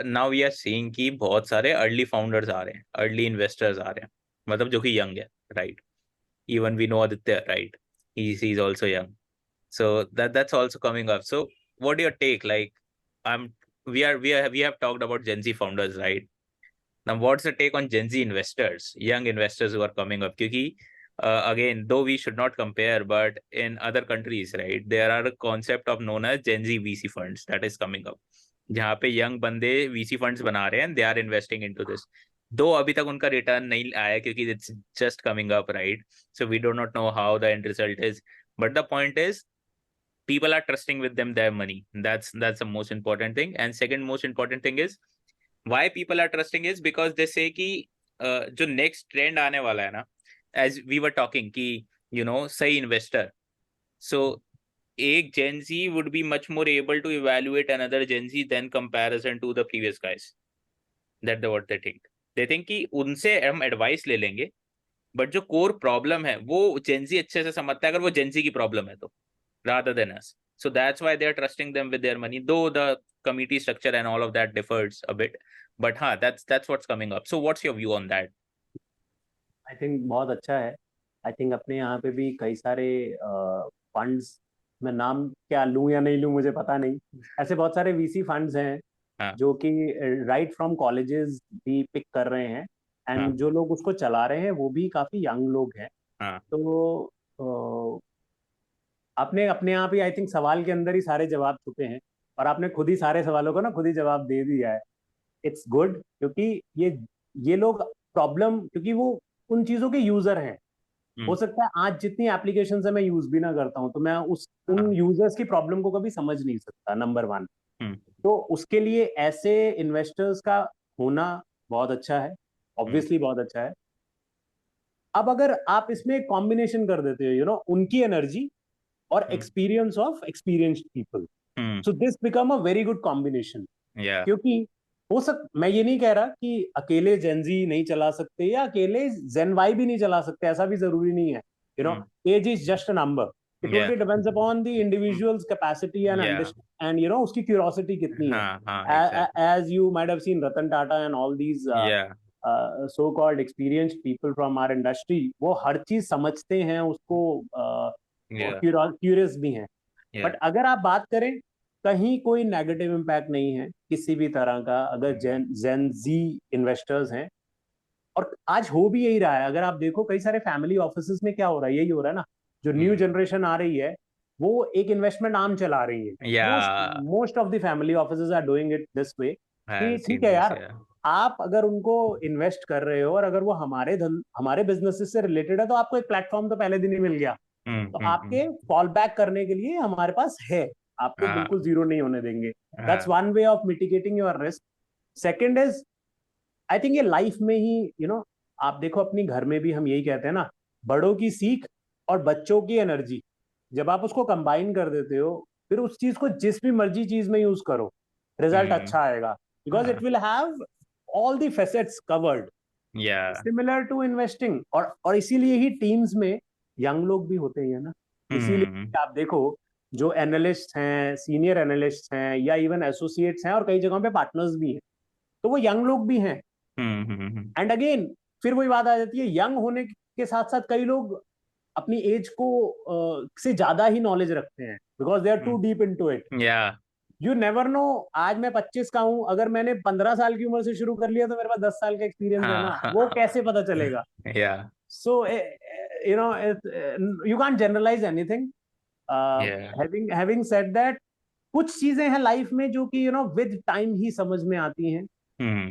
नाउ वी आर सीइंग कि बहुत सारे अर्ली फाउंडर्स आ रहे हैं, अर्ली इन्वेस्टर्स आ रहे हैं, मतलब जो कि यंग है, right. Even we know Aditya, right. He is also young. So that's also coming up. So what do you take? Like, I'm we have talked about Gen Z founders, right? Now, what's the take on Gen Z investors, young investors who are coming up? Because again, though we should not compare, but in other countries, right, there are a concept of known as Gen Z VC funds that is coming up. जहाँ पे young बंदे VC funds बना रहे हैं, they are investing into this. दो अभी तक उनका रिटर्न नहीं आया क्योंकि it's just coming up, right? So we do not know how the end result is. But the point is, people are trusting with them their money. That's the most important thing. And second most important thing is why people are trusting is because they say कि जो next trend आने वाला है ना, as we were talking कि सही investor. So एक Gen Z would be much more able to evaluate another Gen Z than comparison to the previous guys. That's what they think. They think कि उनसे हम advice ले लेंगे, but जो core problem है वो Gen Z अच्छे से समझता है अगर वो Gen Z की problem है तो, rather than us. So that's why they're trusting them with their money, though the committee structure and all of that differs a bit. But that's what's coming up. So what's your view on that? I think बहुत अच्छा है. I think अपने यहाँ पे भी कई सारे funds, मैं नाम क्या लूँ या नहीं लूँ मुझे पता नहीं, ऐसे बहुत सारे वीसी फंड्स हैं हाँ, जो कि राइट फ्रॉम कॉलेजेस भी पिक कर रहे हैं, हाँ, एंड जो लोग उसको चला रहे हैं वो भी काफी यंग लोग हैं. हाँ. तो आपने अपने आप ही आई थिंक सवाल के अंदर ही सारे जवाब छुपे हैं, और आपने खुद ही सारे सवालों का ना खुद ही जवाब दे दिया है. इट्स गुड, क्योंकि ये लोग प्रॉब्लम, क्योंकि वो उन चीजों के यूजर हैं. हो सकता है आज जितनी एप्लीकेशन है मैं यूज भी ना करता हूं, तो मैं उन यूजर्स की प्रॉब्लम को कभी समझ नहीं सकता, नंबर वन. तो उसके लिए ऐसे इन्वेस्टर्स का होना बहुत अच्छा है, ऑब्वियसली बहुत अच्छा है. अब अगर आप इसमें कॉम्बिनेशन कर देते हो, उनकी एनर्जी और experience of experienced people, so this become a very good combination. Yeah. क्योंकि मैं ये नहीं कह रहा कि अकेले जेनजी नहीं चला सकते या अकेले जेन वाई भी नहीं चला सकते, ऐसा भी जरूरी नहीं है. Age is just a number. It totally depends upon the individual's capacity and understand, and उसकी क्यूरियोसिटी कितनी है. As you might have seen Ratan Tata and all these so called experienced people from our industry, वो हर चीज समझते हैं, उसको curious भी हैं. बट अगर आप बात करें, कहीं कोई नेगेटिव इम्पैक्ट नहीं है किसी भी तरह का अगर जेन जी इन्वेस्टर्स हैं. और आज हो भी यही रहा है. अगर आप देखो कई सारे फैमिली ऑफिसेस में क्या हो रहा है, यही हो रहा है ना. जो न्यू जनरेशन आ रही है वो एक इन्वेस्टमेंट आर्म चला रही है. Most of the family offices are doing it this way. कि I've ठीक seen है this, यार, yeah. आप अगर उनको इन्वेस्ट कर रहे हो और अगर वो हमारे बिजनेसेस से रिलेटेड है, तो आपको एक प्लेटफॉर्म तो पहले दिन ही मिल गया, तो आपके फॉल बैक करने के लिए हमारे पास है, आपको हाँ बिल्कुल जीरो नहीं होने देंगे. दैट्स हाँ. One way of mitigating your risk. Second is, I think ये लाइफ में ही आप देखो अपनी घर में भी हम यही कहते हैं ना, बड़ों की सीख और बच्चों की एनर्जी, जब आप उसको कंबाइन कर देते हो, फिर उस चीज को जिस भी मर्जी चीज में यूज करो, रिजल्ट हम्म. अच्छा आएगा, बिकॉज इट हाँ. Will have all the facets covered. Yeah. Similar to investing. और इसीलिए ही टीम्स में यंग लोग भी होते हैं ना. हम्म. इसीलिए आप देखो, जो एनालिस्ट हैं, सीनियर एनालिस्ट हैं, या इवन एसोसिएट्स हैं, और कई जगहों पे पार्टनर्स भी हैं, तो वो यंग लोग भी हैं. हम्म. एंड अगेन, फिर वही बात आ जाती है, यंग होने के साथ साथ कई लोग अपनी एज को से ज्यादा ही नॉलेज रखते हैं, because they are too deep into it. Yeah. You never know. आज मैं 25 का हूं, अगर मैंने 15 साल की उम्र से शुरू कर लिया, तो मेरे पास 10 साल का एक्सपीरियंस है हाँ ना, वो हाँ. कैसे पता चलेगा. Yeah. So you can't generalise anything. Yeah. Having said that, कुछ चीजें हैं लाइफ में जो कि विद टाइम ही समझ में आती हैं. हम्म.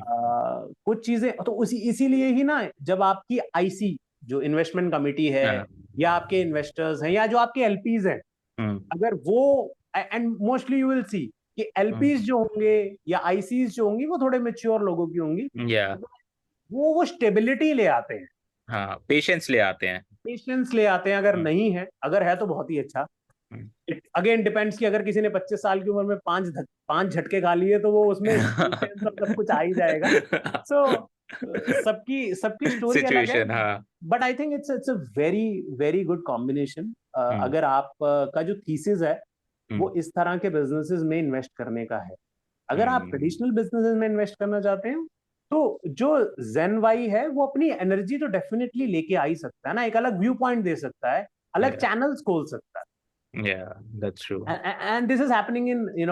कुछ चीजें तो उसी इसीलिए ही ना, जब आपकी आईसी, जो इन्वेस्टमेंट कमिटी है, हाँ. या आपके इन्वेस्टर्स हैं, या जो आपके एलपीज हैं, हम्म. अगर वो, and mostly you will see कि एलपीज जो होंगे या आईसीज जो होंगी, वो थोड़े मेच्योर लोगों की होंगी. Yeah. वो स्टेबिलिटी ले आते हैं, हाँ, पेशेंस ले आते हैं. पेशेंस ले आते हैं. अगर हम्म. नहीं है, अगर है तो बहुत ही अच्छा. हम्म. इट अगेन डिपेंड्स कि अगर किसी ने 25 साल की उम्र में पांच झटके खा लिए, तो वो उसमें पेशेंस सब कुछ आ ही जाएगा. सो सबकी सबकी स्टोरी अलग है. सिचुएशन, हाँ. But I think it's a very very good combination. Hmm. अगर आप का जो थीसिस है हम्म. वो इस तरह के बिजनेसेस में इन्वेस्ट करने का है. अगर आप हम्म. ट्रेडिशनल बिजनेसेस में इन्वेस्ट करना चाहते हैं, तो जो जेन वाई है, वो अपनी एनर्जी तो डेफिनेटली लेके आ ही सकता है ना, एक अलग व्यू पॉइंट दे सकता है, अलग Yeah. चैनल्स खोल सकता Yeah, that's true. है. And this is happening in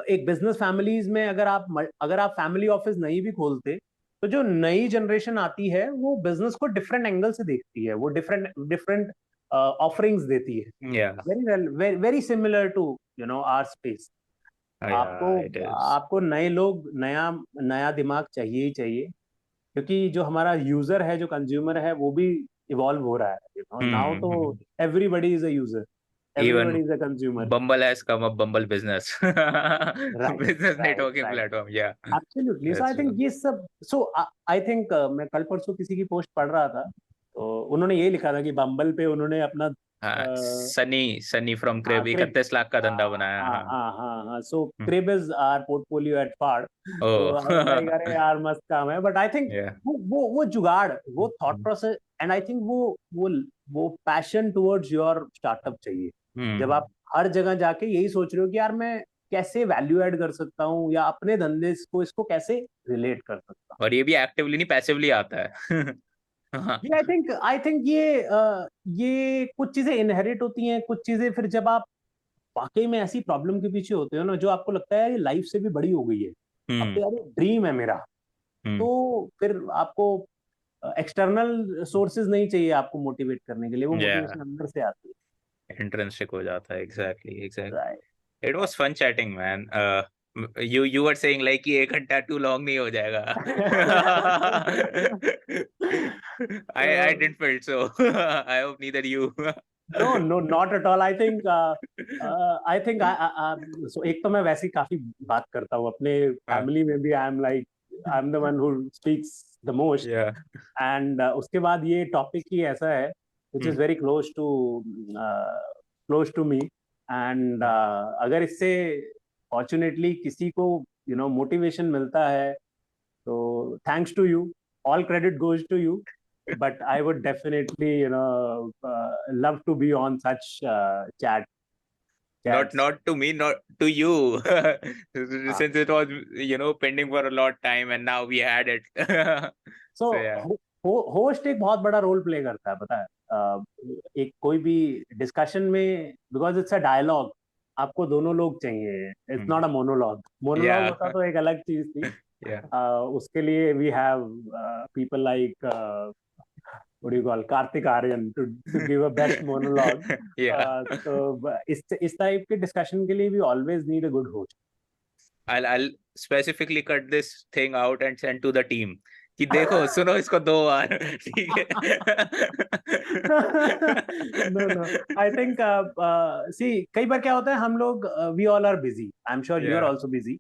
एक बिजनेस फैमिलीज में. अगर आप फैमिली ऑफिस नहीं भी खोलते, तो जो नई जनरेशन आती है, वो बिजनेस को डिफरेंट एंगल से देखती है, वो डिफरेंट डिफरेंट ऑफरिंग्स देती है. Yeah. Very very similar to our space. आपको Yeah, it is. आपको नए लोग, नया नया दिमाग चाहिए ही चाहिए, क्योंकि जो हमारा यूजर है, जो कंज्यूमर है, वो भी इवॉल्व हो रहा है. नाउ तो Hmm. Everybody is a user, everybody Even is a consumer. Bumble has come up, Bumble Business. Right, Business right, networking right. platform. Yeah, absolutely. So I that's think true. ये सब, सो I think मैं कल परसों किसी की post पढ़ रहा था, तो उन्होंने ये लिखा था कि बम्बल पे उन्होंने अपना हाँ, Sunny from Crib Crib, 31 lakh का धंधा हाँ बनाया. हाँ हाँ. हाँ हाँ हाँ. So hmm. Crib is our portfolio at फाड़. तो Oh. आई वाज लाइक, अरे यार मस्त काम है. But I think Yeah. वो जुगाड़, वो thought process, and I think वो पैशन टुवर्ड्स योर स्टार्टअप चाहिए. जब हम्म. आप हर जगह जाके यही सोच रहे हो कि यार मैं कैसे वैल्यू ऐड कर सकता हूँ, या अपने धंधे को, इसको कैसे रिलेट कर सकता हूँ. और ये भी एक्टिवली नहीं, पैसिवली आता है. हाँ. ये आई थिंक ये कुछ चीजें इनहेरिट होती हैं, कुछ चीजें फिर जब आप वाकई में ऐसी प्रॉब्लम के पीछे होते हो ना, जो आपको लगता है यार ये लाइफ से भी बड़ी हो गई है, अब तो हम्म. यार ये ड्रीम है मेरा, हम्म. तो फिर आपको एक्सटर्नल सोर्सेज नहीं चाहिए आपको मोटिवेट करने के लिए, वो Yeah. मोटिवेशन अंदर से आती इंट्रिंसिक हो जाता है. एग्जैक्टली, है. Exactly. Right. It was fun chatting, man. you were saying like कि 1 घंटा too long नहीं हो जाएगा. I didn't feel so. I hope neither you. No, no, not at all. I think so एक तो मैं वैसे ही काफी बात करता हूँ अपने हाँ. फैमिली में भी. I am the one who speaks the most. Yeah. And उसके बाद ये टॉपिक ही ऐसा है which is very close to me. And अगर इससे फॉर्चुनेटली किसी को मोटिवेशन मिलता है, तो thanks to you, all credit goes to you. But I would definitely, love to be on such chats. Not to me, not to you. Uh, Since it was, pending for a lot time and now we had it. so So yeah. Host एक बहुत बड़ा role play करता है, पता है. एक कोई भी डिस्कशन में, बिकॉज इट्स अ डायलॉग, आपको दोनों लोग चाहिए. It's not a monologue. Monologue Yeah. होता तो एक अलग चीज थी. Yeah. उसके लिए we have people like what do you call Karthik Aryan to give a best monologue. Yeah. तो इस टाइप के डिस्कशन के लिए we always need a good host. I'll specifically cut this thing out and send to the team कि देखो सुनो इसको 2 बार ठीक है. No, I think see कई बार क्या होता है, हम लोग we all are busy. I'm sure you are Yeah. also busy.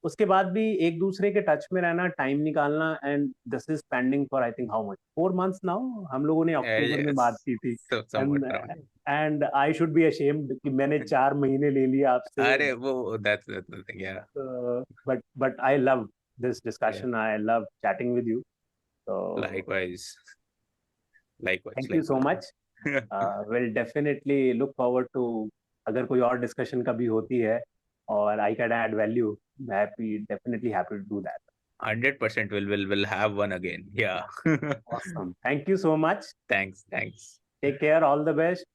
उसके बाद भी एक दूसरे के टच में रहना, टाइम निकालना, and this is pending for I think how much 4 months now. हम लोगों ने अक्टूबर में बात Yes. की थी. So somewhat around. And I should be ashamed कि मैंने 4 महीने ले लिए आपसे. अरे वो that's the thing. Yeah. But I love this Yeah. discussion. I love chatting with you. So Likewise. thank you so much. We'll definitely look forward to अगर कोई और डिस्कशन कभी होती है और I can add value, definitely happy to do that. 100% we'll have one again. Yeah. Awesome. Thank you so much. Thanks. Take care. All the best.